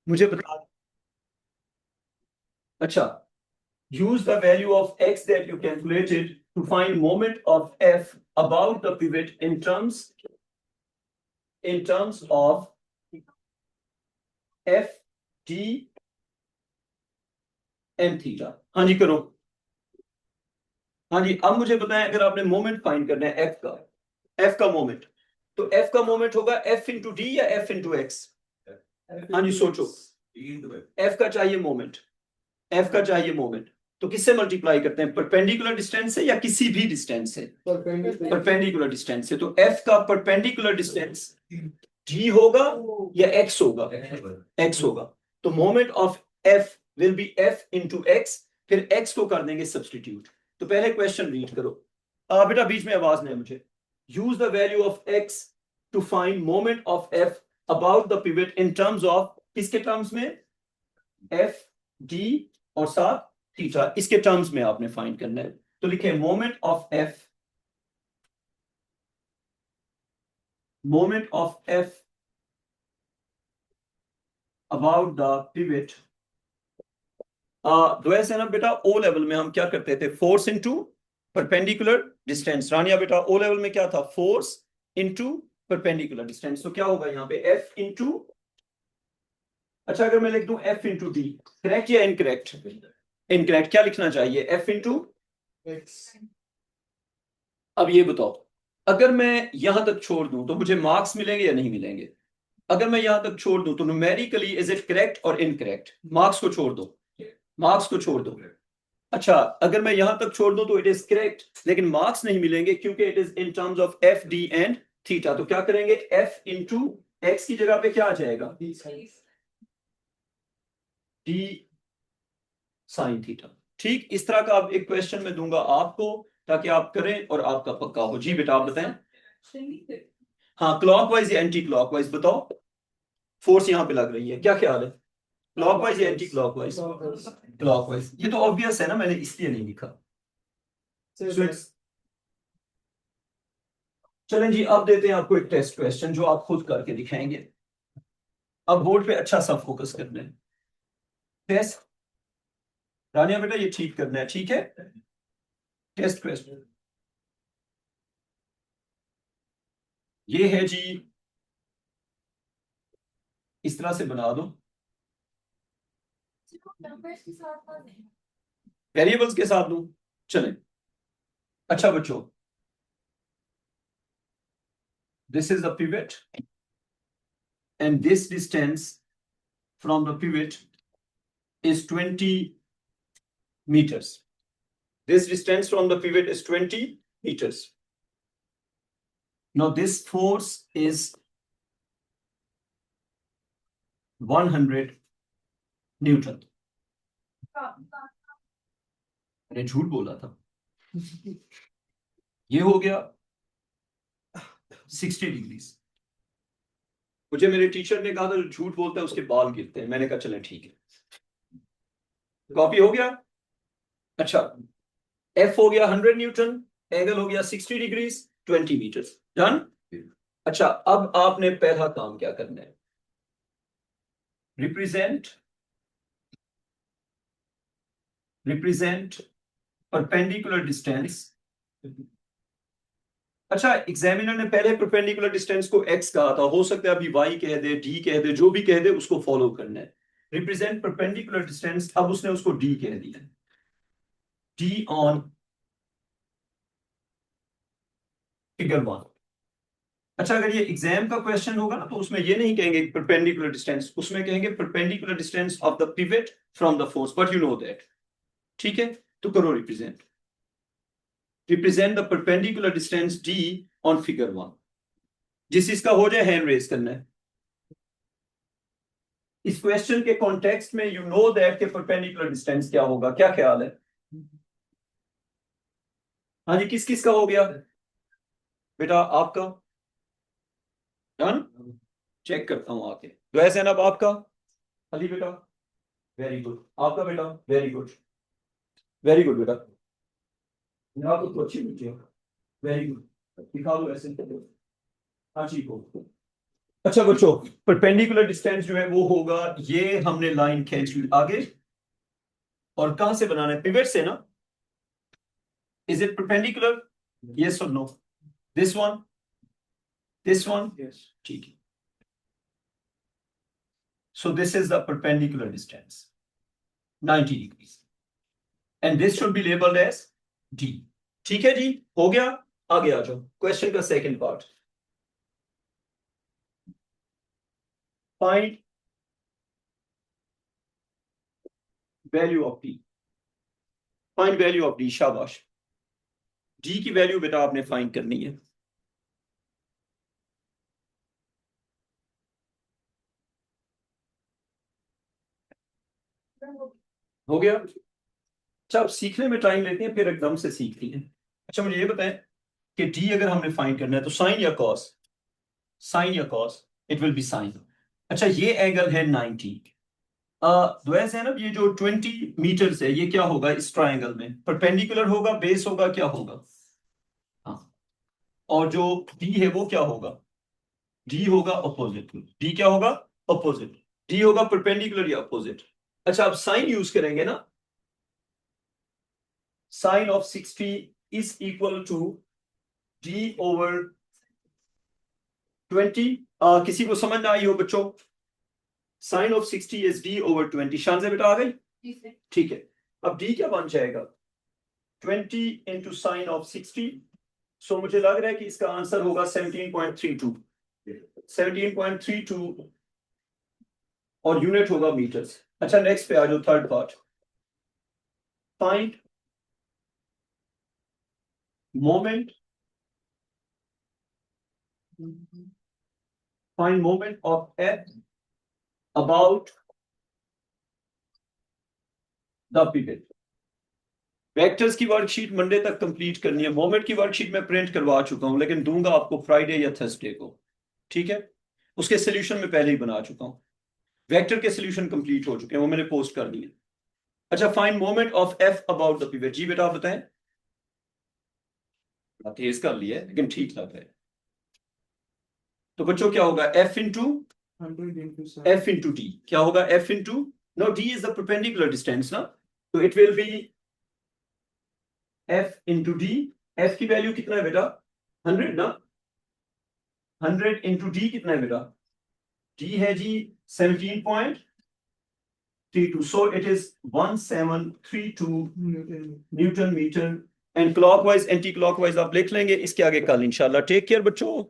मुझे बता। अच्छा, use the value of x that you calculated to find moment of f about the pivot in terms of f d and theta। हाँ जी करो। हाँ जी, अब मुझे बताएं, अगर आपने मोमेंट फाइंड करना है एफ का मोमेंट, तो एफ का मोमेंट होगा एफ इंटू डी या एफ इंटू एक्स? हाँ जी सोचो, एफ का चाहिए मोमेंट, एफ का चाहिए मोमेंट, तो किससे मल्टीप्लाई करते हैं? परपेंडिकुलर डिस्टेंस से या किसी भी डिस्टेंस से? परपेंडिकुलर डिस्टेंस से। तो एफ का परपेंडिकुलर डिस्टेंस डी होगा या एक्स होगा? एक्स होगा। तो moment of F will be F into x, फिर एक्स को कर देंगे सब्सटीट्यूट। तो पहले क्वेश्चन रीड करो। बेटा बीच में आवाज नहीं मुझे। Use the value of X to find moment of F about the pivot in terms of, किसके टर्म्स में? एफ डी और साथ थीटा, इसके टर्म्स में आपने फाइंड करना है। तो लिखे moment of F, moment of F about the pivot. द्वैस है ना बेटा, ओ लेवल में हम क्या करते थे? Force into perpendicular distance. Rania बेटा ओ लेवल में क्या था? Force into perpendicular distance. तो क्या होगा यहाँ पे? एफ इंटू, अच्छा अगर मैं लिख दूं एफ इंटू डी, करेक्ट या इनकरेक्ट? इनकरेक्ट। क्या लिखना चाहिए? F into x. अब ये बताओ, अगर मैं यहां तक छोड़ दूं तो मुझे मार्क्स मिलेंगे या नहीं मिलेंगे? अगर मैं यहां तक छोड़ दूं तो न्यूमेरिकली इज इट करेक्ट और इनकरेक्ट? मार्क्स को छोड़ दो, मार्क्स को छोड़ दो। अच्छा, अगर मैं यहां तक छोड़ दूं तो इट इज करेक्ट, लेकिन मार्क्स नहीं मिलेंगे क्योंकि it is in terms of F D and theta. तो क्या करेंगे? एफ इंटू एक्स की जगह पे क्या आ जाएगा? D sine theta. ठीक, इस तरह का अब एक क्वेश्चन मैं दूंगा आपको, ताकि आप करें और आपका पक्का हो। जी बेटा आप बताएं। हाँ, क्लॉकवाइज या एंटी क्लॉकवाइज बताओ। फोर्स यहां पे लग रही है, क्या ख्याल है? क्लॉकवाइज या एंटी क्लॉकवाइज? क्लॉकवाइज। ये तो ऑब्वियस है ना, मैंने इसलिए नहीं लिखा। चलें जी, अब देते हैं आपको एक टेस्ट क्वेश्चन जो आप खुद करके दिखाएंगे। अब बोर्ड पे अच्छा सा फोकस करना है। टेस्ट, रानिया बेटा ये ठीक करना है, ठीक है? टेस्ट क्वेश्चन ये है जी, इस तरह से बना दो, वेरिएबल्स के साथ दूं। चलें, अच्छा बच्चों, this is the pivot and this distance from the pivot is 20 meters. This distance from the pivot is 20 meters. Now this force is 100 Newton. मैंने झूठ बोला था। ये हो गया 60 डिग्रीज। मुझे मेरे टीचर ने कहा था जो झूठ बोलता है उसके बाल गिरते हैं। मैंने कहा चलें ठीक है, कॉपी हो गया। अच्छा, एफ हो गया 100 न्यूटन, एंगल हो गया 60 डिग्रीज, 20 मीटर। डन। अच्छा, अब आपने पहला काम क्या करना है? Represent perpendicular distance. अच्छा, एग्जामिनर ने पहले परपेंडिकुलर डिस्टेंस को x कहा था, हो सकता है अभी y कह दे, d कह दे, जो भी कह दे उसको फॉलो करना है। रिप्रेजेंट परपेंडिकुलर डिस्टेंस, अब उसने उसको d कह दिया, d ऑन फिगर 1। अच्छा, अगर ये एग्जाम का क्वेश्चन होगा ना तो उसमें ये नहीं कहेंगे परपेंडिकुलर डिस्टेंस, उसमें कहेंगे perpendicular distance of the pivot from the force, but you know that. ठीक है, तो करो represent the perpendicular distance d on figure 1। जिस इसका हो जाए हैंड रेज करना है। इस क्वेश्चन के कॉन्टेक्स्ट में यू नो दैट के परपेंडिकुलर डिस्टेंस क्या होगा, क्या ख्याल है? हाँ जी, किस किस का हो गया बेटा? आपका डन। चेक करता हूं आके। तो जैनब आपका? अली बेटा वेरी गुड। आपका बेटा वेरी गुड, वेरी गुड बेटा। आपको तो अच्छी बेटी है, वेरी गुड। दिखा दो ऐसे। हाँ ठीक हो। अच्छा बच्चों, परपेंडिकुलर डिस्टेंस जो है वो होगा, ये हमने लाइन खींच ली आगे, और कहां से बनाना है? पिवट से ना? Is it perpendicular? यस और no? This one, this one, ठीक है। So this is the perpendicular distance, 90 degrees, and this should be labeled as D. ठीक है जी, हो गया। आगे आ जाओ, क्वेश्चन का second part. Find value of D। Find value of D, शाबाश। D की वैल्यू बेटा आपने फाइंड करनी है। हो गया। अच्छा, अब सीखने में टाइम लेते हैं, फिर एकदम से सीखती हैं। अच्छा मुझे ये बताएं कि D अगर हमने फाइंड करना है तो साइन या कॉस? साइन या cos? It will be sine. अच्छा, ये एंगल है 90। द्वैस है ना, ये जो 20 मीटर है, ये क्या होगा इस ट्रायंगल में? परपेंडिकुलर होगा, बेस होगा, क्या होगा? हाँ। और जो डी है वो क्या होगा? डी होगा अपोजिट। डी क्या होगा? अपोजिट। डी होगा परपेंडिकुलर या अपोजिट? अच्छा, अब साइन यूज करेंगे ना। Sine of 60 is equal to D over 20। किसी को समझ ना आई हो बच्चों? Sine of 60 is D over 20। शान से बेटा आ गई? ठीक है। अब डी क्या बन जाएगा? 20 इंटू साइन ऑफ 60। सो मुझे लग रहा है कि इसका आंसर होगा 17.32। 17.32 और यूनिट होगा मीटर्स। अच्छा, नेक्स्ट पे आ जाओ, third part. Find moment, find moment of F about the pivot. Vectors की वर्कशीट मंडे तक कंप्लीट करनी है। मोमेंट की वर्कशीट मैं प्रिंट करवा चुका हूं, लेकिन दूंगा आपको फ्राइडे या थर्सडे को। ठीक है, उसके सोल्यूशन में पहले ही बना चुका हूं। वेक्टर के सोल्यूशन कंप्लीट हो चुके हैं, वो मैंने पोस्ट कर दिए। अच्छा, find moment of F about the pivot. जी बेटा आप बताएं। तेज कर लिया है लेकिन ठीक लग रहा है। तो बच्चों क्या होगा? F into D. क्या होगा? F into, no, D is the perpendicular distance ना, तो it will be F into D. F की वैल्यू कितना है बेटा? 100 ना। 100 इंटू डी कितना है बेटा? डी है जी 17.32, so it is 1732 newton metre. And clockwise anti clockwise आप लिख लेंगे इसके आगे कल इंशाल्लाह। टेक केयर बच्चों।